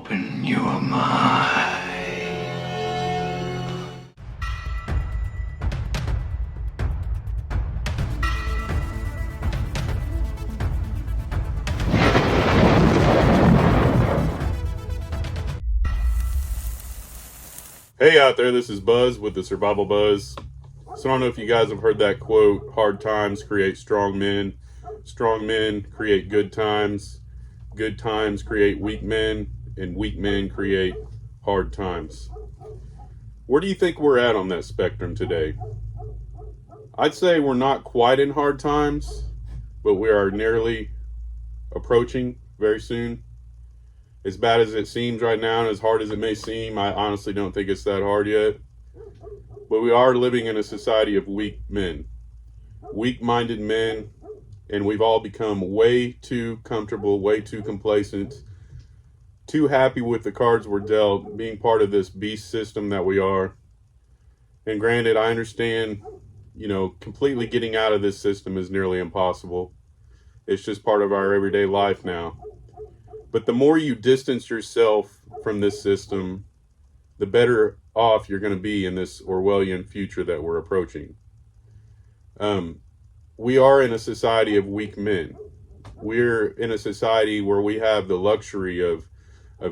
Open your mind. Hey out there, this is Buzz with the Survival Buzz. So I don't know if you guys have heard that quote, hard times create strong men create good times create weak men, and weak men create hard times. Where do you think we're at on that spectrum today? I'd say we're not quite in hard times, but we are nearly approaching very soon. As bad as it seems right now, and as hard as it may seem, I honestly don't think it's that hard yet. But we are living in a society of weak men, weak-minded men, and we've all become way too comfortable, way too complacent, too happy with the cards we're dealt, being part of this beast system that we are. And granted, I understand, completely getting out of this system is nearly impossible. It's just part of our everyday life now. But the more you distance yourself from this system, the better off you're going to be in this Orwellian future that we're approaching. We are in a society of weak men. We're in a society where we have the luxury of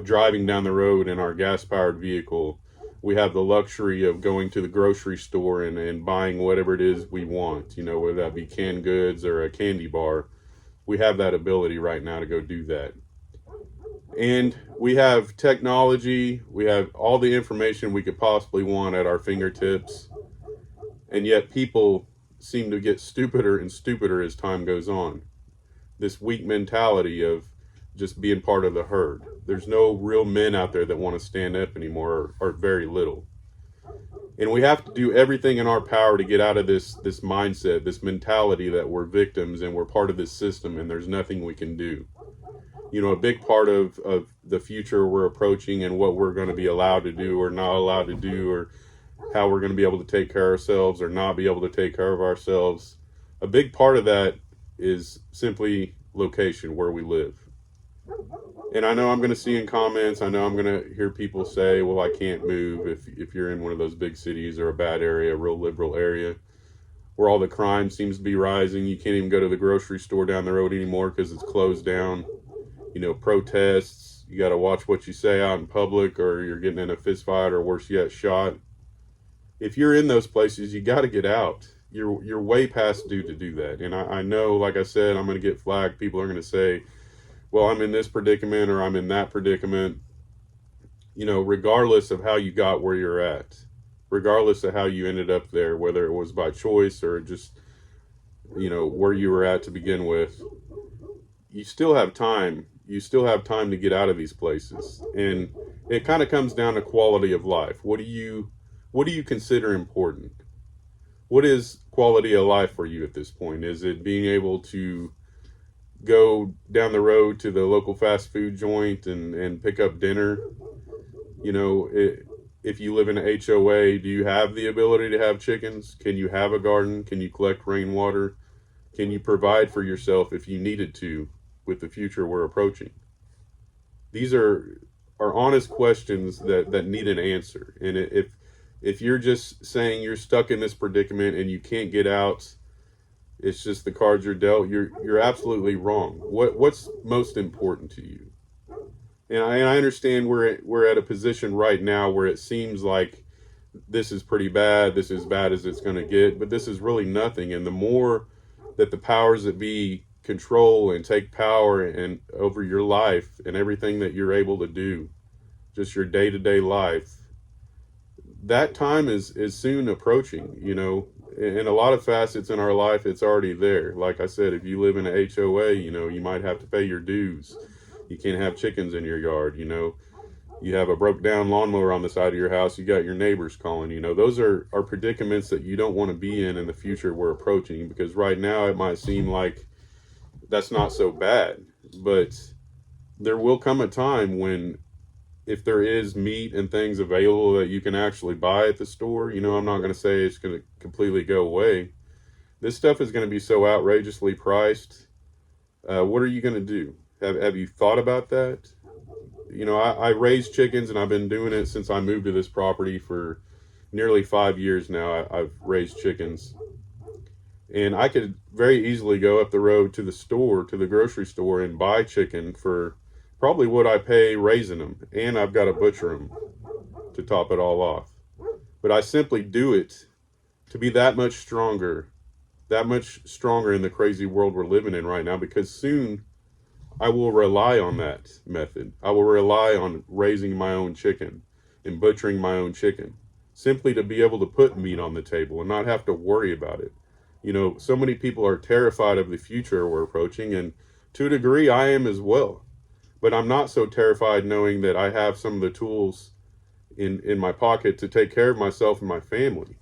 driving down the road in our gas-powered vehicle. We have the luxury of going to the grocery store and buying whatever it is we want, whether that be canned goods or a candy bar. We have that ability right now to go do that. And we have technology, we have all the information we could possibly want at our fingertips. And yet people seem to get stupider and stupider as time goes on. This weak mentality of just being part of the herd. There's no real men out there that want to stand up anymore, or very little. And we have to do everything in our power to get out of this mindset, this mentality that we're victims and we're part of this system and there's nothing we can do. A big part of the future we're approaching and what we're going to be allowed to do or not allowed to do, or how we're going to be able to take care of ourselves or not be able to take care of ourselves. A big part of that is simply location, where we live. And I know I'm going to see in comments, I know I'm going to hear people say, well, I can't move if you're in one of those big cities or a bad area, a real liberal area, where all the crime seems to be rising. You can't even go to the grocery store down the road anymore because it's closed down. Protests, you got to watch what you say out in public or you're getting in a fist fight or worse yet, shot. If you're in those places, you got to get out. You're way past due to do that. And I know, like I said, I'm going to get flagged. People are going to say, well, I'm in this predicament or I'm in that predicament. Regardless of how you got where you're at, regardless of how you ended up there, whether it was by choice or just, where you were at to begin with, you still have time. You still have time to get out of these places. And it kind of comes down to quality of life. What do you consider important? What is quality of life for you at this point? Is it being able to go down the road to the local fast food joint and pick up dinner? If you live in an HOA, do you have the ability to have chickens? Can you have a garden? Can you collect rainwater? Can you provide for yourself if you needed to with the future we're approaching? These are honest questions that need an answer. And if you're just saying you're stuck in this predicament and you can't get out, it's just the cards you're dealt, you're absolutely wrong. What's most important to you? And I understand we're at a position right now where it seems like this is pretty bad, this is as bad as it's going to get, but this is really nothing. And the more that the powers that be control and take power and over your life and everything that you're able to do, just your day-to-day life, that time is soon approaching. In a lot of facets in our life, it's already there. Like I said, if you live in an HOA, you might have to pay your dues. You can't have chickens in your yard. You have a broke down lawnmower on the side of your house, you got your neighbors calling. Those are predicaments that you don't want to be in the future we're approaching, because right now it might seem like that's not so bad, but there will come a time when, if there is meat and things available that you can actually buy at the store, I'm not going to say it's going to completely go away. This stuff is going to be so outrageously priced. What are you going to do? Have you thought about that? I raise chickens, and I've been doing it since I moved to this property for nearly 5 years now. I've raised chickens, and I could very easily go up the road to the store, to the grocery store, and buy chicken for probably what I pay raising them, and I've got to butcher them to top it all off. But I simply do it to be that much stronger in the crazy world we're living in right now, because soon I will rely on that method. I will rely on raising my own chicken and butchering my own chicken, simply to be able to put meat on the table and not have to worry about it. So many people are terrified of the future we're approaching, and to a degree I am as well. But I'm not so terrified knowing that I have some of the tools in my pocket to take care of myself and my family.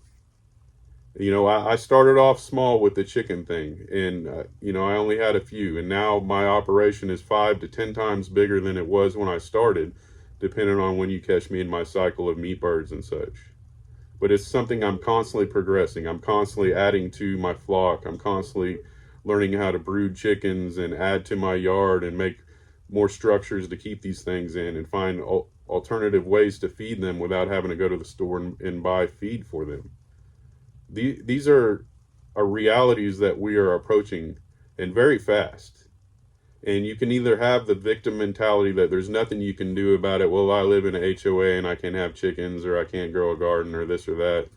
I started off small with the chicken thing, and I only had a few, and now my operation is 5 to 10 times bigger than it was when I started, depending on when you catch me in my cycle of meat birds and such. But it's something I'm constantly progressing. I'm constantly adding to my flock. I'm constantly learning how to brood chickens and add to my yard and make more structures to keep these things in, and find alternative ways to feed them without having to go to the store and buy feed for them. These are realities that we are approaching, and very fast. And you can either have the victim mentality that there's nothing you can do about it. Well, I live in an HOA and I can't have chickens, or I can't grow a garden, or this or that.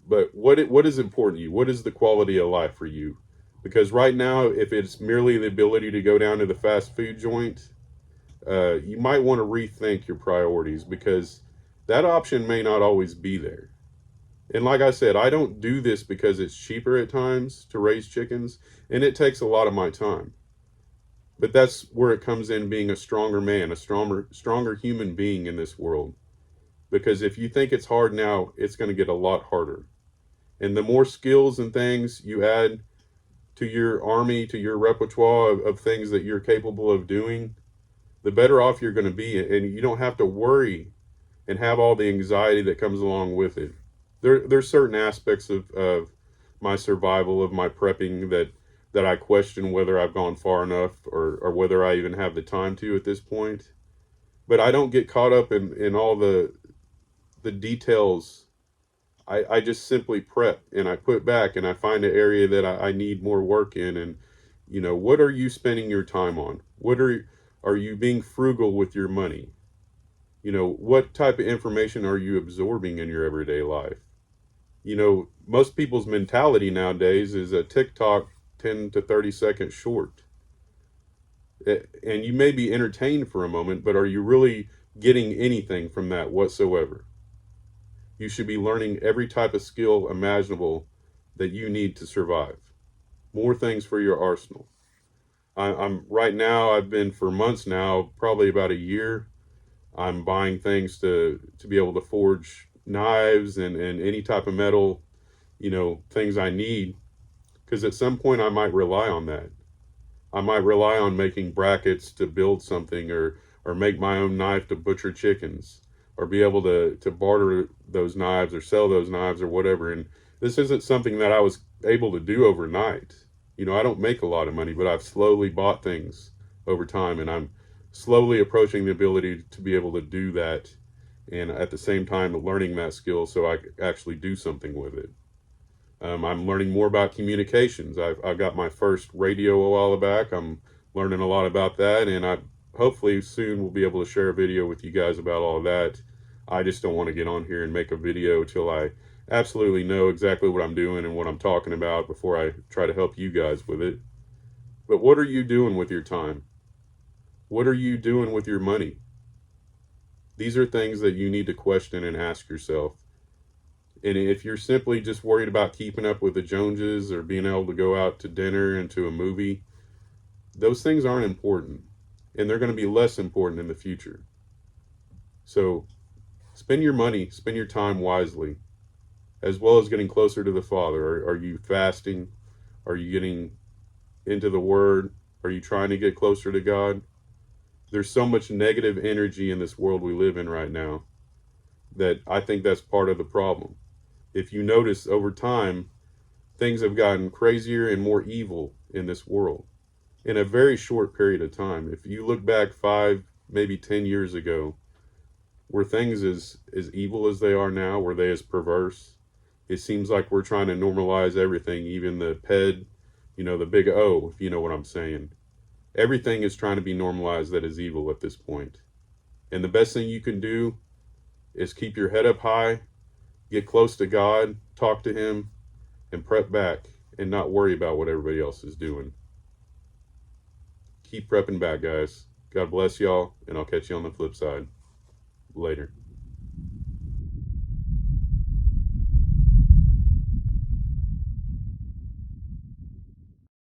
But what is important to you? What is the quality of life for you? Because right now, if it's merely the ability to go down to the fast food joint, you might want to rethink your priorities, because that option may not always be there. And like I said, I don't do this because it's cheaper at times to raise chickens, and it takes a lot of my time. But that's where it comes in, being a stronger man, a stronger human being in this world. Because if you think it's hard now, it's going to get a lot harder. And the more skills and things you add to your army, to your repertoire of things that you're capable of doing, the better off you're going to be. And you don't have to worry and have all the anxiety that comes along with it. There's certain aspects of my survival, of my prepping, that I question whether I've gone far enough, or whether I even have the time to at this point. But I don't get caught up in all the details. I just simply prep, and I put back, and I find an area that I need more work in. And what are you spending your time on? What are you being frugal with your money? What type of information are you absorbing in your everyday life? Most people's mentality nowadays is a TikTok 10 to 30 seconds short. And you may be entertained for a moment, but are you really getting anything from that whatsoever? You should be learning every type of skill imaginable that you need to survive. More things for your arsenal. I'm right now, I've been for months now, probably about a year, I'm buying things to be able to forge knives and any type of metal, things I need. Because at some point I might rely on that. I might rely on making brackets to build something, or make my own knife to butcher chickens, or be able to barter those knives or sell those knives or whatever. And this isn't something that I was able to do overnight. I don't make a lot of money, but I've slowly bought things over time, and I'm slowly approaching the ability to be able to do that, and at the same time learning that skill so I actually do something with it. I'm learning more about communications. I got my first radio a while back. I'm learning a lot about that, and I hopefully soon will be able to share a video with you guys about all of that. I just don't want to get on here and make a video till I absolutely know exactly what I'm doing and what I'm talking about before I try to help you guys with it. But what are you doing with your time? What are you doing with your money? These are things that you need to question and ask yourself. And if you're simply just worried about keeping up with the Joneses, or being able to go out to dinner and to a movie, those things aren't important, and they're going to be less important in the future. So spend your money, spend your time wisely, as well as getting closer to the Father. Are you fasting? Are you getting into the Word? Are you trying to get closer to God? There's so much negative energy in this world we live in right now that I think that's part of the problem. If you notice, over time, things have gotten crazier and more evil in this world in a very short period of time. If you look back 5 maybe 10 years ago, were things as evil as they are now? Were they as perverse? It seems like we're trying to normalize everything, even the ped, the big O, if you know what I'm saying. Everything is trying to be normalized that is evil at this point. And the best thing you can do is keep your head up high, get close to God, talk to Him, and prep back and not worry about what everybody else is doing. Keep prepping back, guys. God bless y'all, and I'll catch you on the flip side. Later.